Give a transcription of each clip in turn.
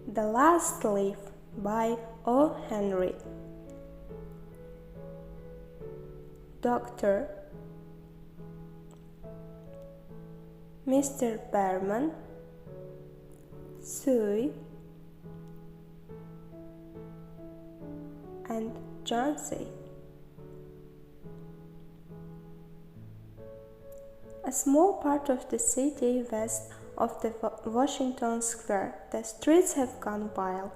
The Last Leaf by O.Henry. Doctor, Mr. Bearman, Sue, and Jonesy. A small part of the city west of the Washington Square. The streets have gone wild.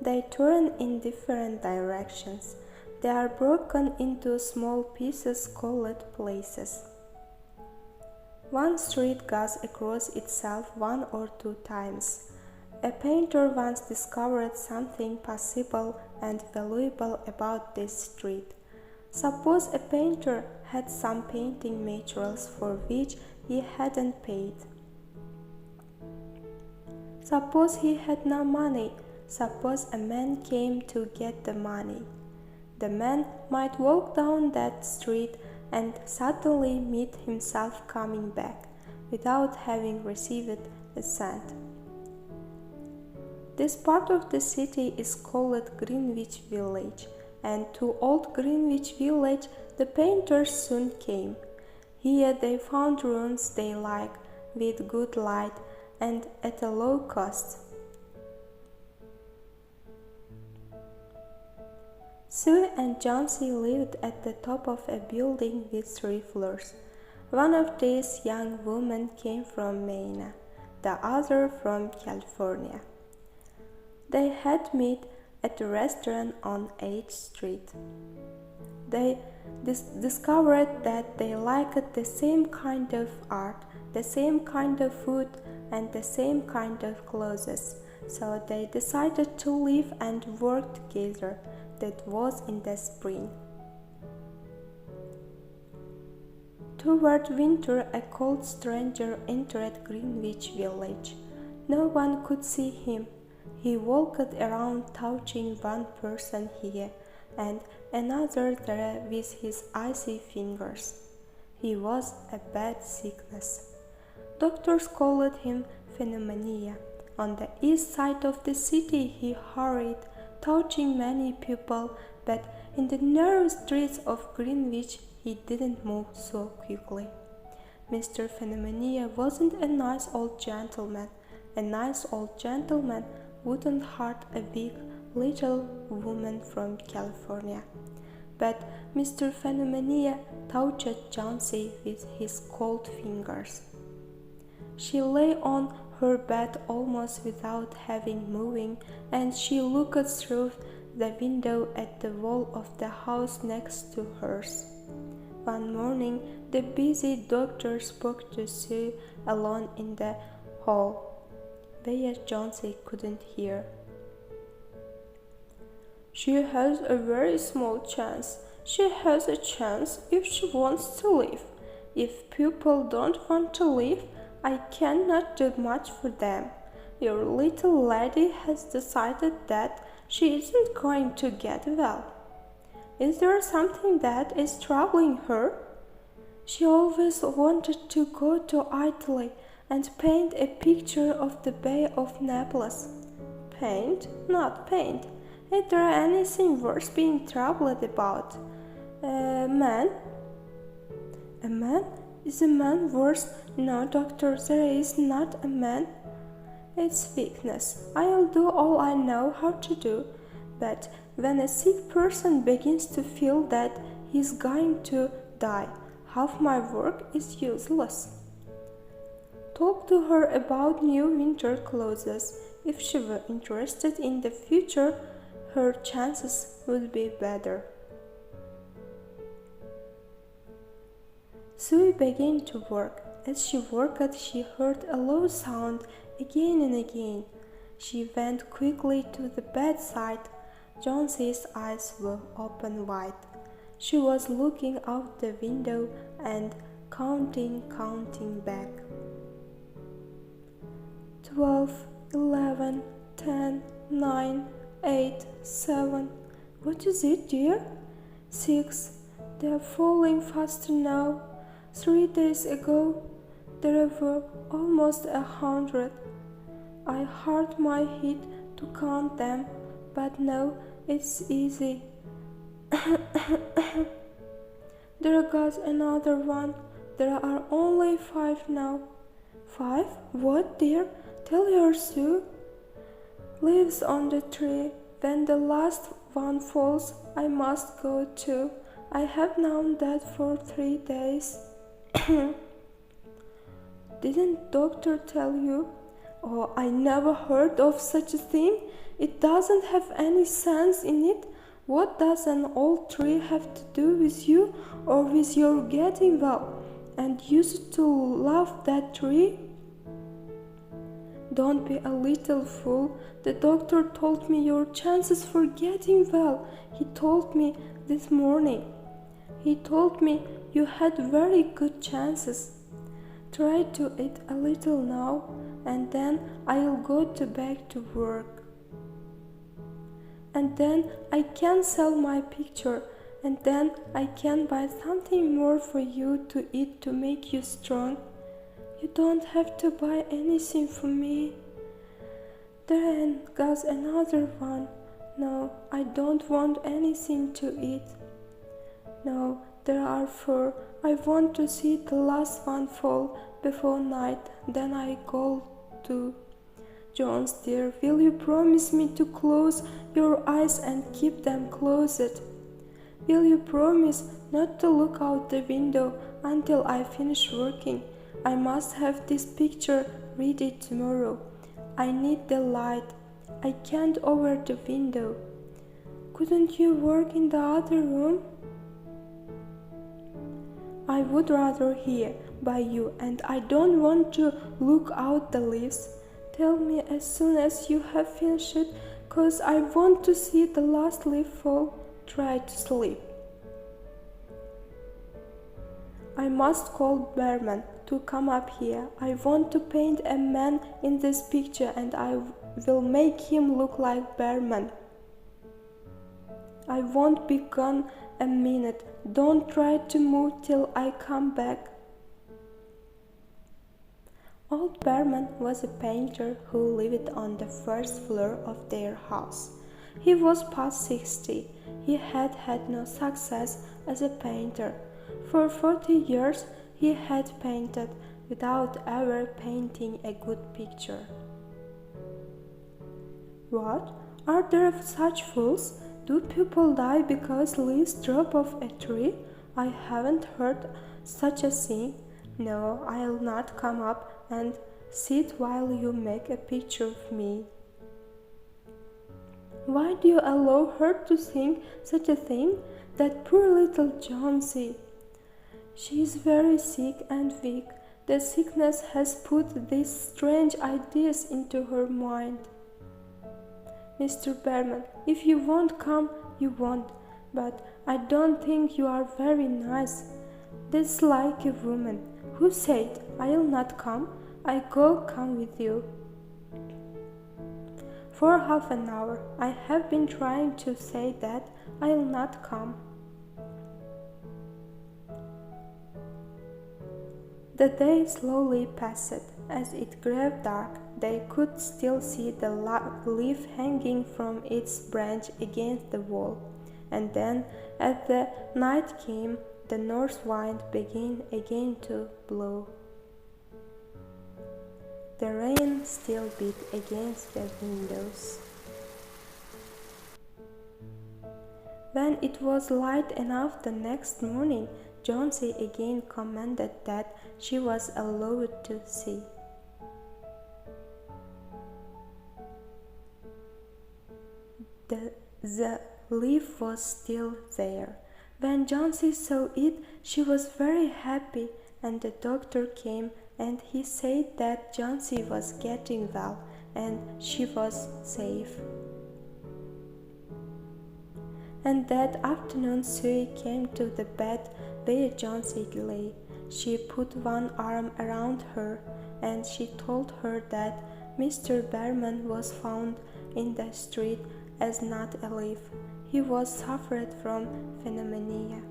They turn in different directions. They are broken into small pieces called places. One street goes across itself 1 or 2 times. A painter once discovered something possible and valuable about this street. Suppose a painter had some painting materials for which he hadn't paid. Suppose he had no money. Suppose a man came to get the money. The man might walk down that street and suddenly meet himself coming back without having received a cent. This part of the city is called Greenwich Village, and to old Greenwich Village the painters soon came. Here they found rooms they liked, with good light and at a low cost. Sue and Jonesy lived at the top of a building with 3 floors. One of these young women came from Maine, the other from California. They had met at a restaurant on 8th Street. They discovered that they liked the same kind of art, the same kind of food, and the same kind of clothes, so they decided to live and work together. That was in the spring. Toward winter, a cold stranger entered Greenwich Village. No one could see him. He walked around touching one person here and another there with his icy fingers. He was a bad sickness. Doctors called him pneumonia. On the east side of the city he hurried, touching many people, but in the narrow streets of Greenwich he didn't move so quickly. Mr. Pneumonia wasn't a nice old gentleman. A nice old gentleman wouldn't hurt a weak little woman from California. But Mr. Pneumonia touched Jonesy with his cold fingers. She lay on her bed almost without having moving, and she looked through the window at the wall of the house next to hers. One morning, the busy doctor spoke to Sue alone in the hall, where Jonesy couldn't hear. "She has a very small chance. She has a chance if she wants to live. If people don't want to live, I cannot do much for them. Your little lady has decided that she isn't going to get well. Is there something that is troubling her? She always wanted to go to Italy and paint a picture of the Bay of Naples. Paint? Not paint. Is there anything worth being troubled about? A man? A man? Is a man worse? No, doctor, there is not a man. It's weakness. I'll do all I know how to do. But when a sick person begins to feel that he's going to die, half my work is useless. Talk to her about new winter clothes. If she were interested in the future, her chances would be better." Sue began to work. As she worked, she heard a low sound again and again. She went quickly to the bedside. Jonesy's eyes were open wide. She was looking out the window and counting back. 12, 11, 10, 9, 8, 7. What is it, dear? 6. They are falling faster now. 3 days ago, there were almost 100. I hurt my head to count them, but now it's easy. There goes another one. There are only 5 now. 5? What, dear? Tell her, Sue. Leaves on the tree. When the last one falls, I must go too. I have known that for 3 days. Didn't doctor tell you? Oh, I never heard of such a thing. It doesn't have any sense in it. What does an old tree have to do with you or with your getting well? And used to love that tree? Don't be a little fool. The doctor told me your chances for getting well. He told me this morning. He told me you had very good chances. Try to eat a little now, and then I'll go back to work. And then I can sell my picture, and then I can buy something more for you to eat to make you strong. You don't have to buy anything for me. There goes another one. No, I don't want anything to eat. No, there are 4. I want to see the last one fall before night, then I go to. Jones, dear, will you promise me to close your eyes and keep them closed? Will you promise not to look out the window until I finish working? I must have this picture ready tomorrow. I need the light. I can't over the window. Couldn't you work in the other room? I would rather here by you, and I don't want to look out the leaves. Tell me as soon as you have finished it, 'cause I want to see the last leaf fall. Try to sleep. I must call Berman to come up here. I want to paint a man in this picture, and I will make him look like Berman. I won't be gone a minute. Don't try to move till I come back. Old Berman was a painter who lived on the first floor of their house. He was past 60. He had had no success as a painter. For 40 years he had painted without ever painting a good picture. What? Are there such fools? Do people die because leaves drop off a tree? I haven't heard such a thing. No, I'll not come up and sit while you make a picture of me. Why do you allow her to think such a thing? That poor little Jonesy. She is very sick and weak. The sickness has put these strange ideas into her mind. Mr. Berman, if you won't come, you won't. But I don't think you are very nice. That's like a woman. Who said I'll not come? I go come with you. For half an hour I have been trying to say that I'll not come. The day slowly passed. As it grew dark, they could still see the leaf hanging from its branch against the wall. And then, as the night came, the north wind began again to blow. The rain still beat against the windows. When it was light enough the next morning, Jonesy again commanded that she was allowed to see. The leaf was still there. When Jonesy saw it, she was very happy, and the doctor came, and he said that Jonesy was getting well, and she was safe. And that afternoon Sue came to the bed where Jonesy lay. She put one arm around her, and she told her that Mr. Berman was found in the street as not alive. He was suffered from pneumonia.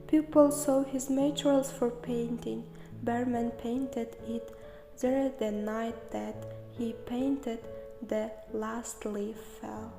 People saw his materials for painting. Berman painted it there the night that he painted the last leaf fell.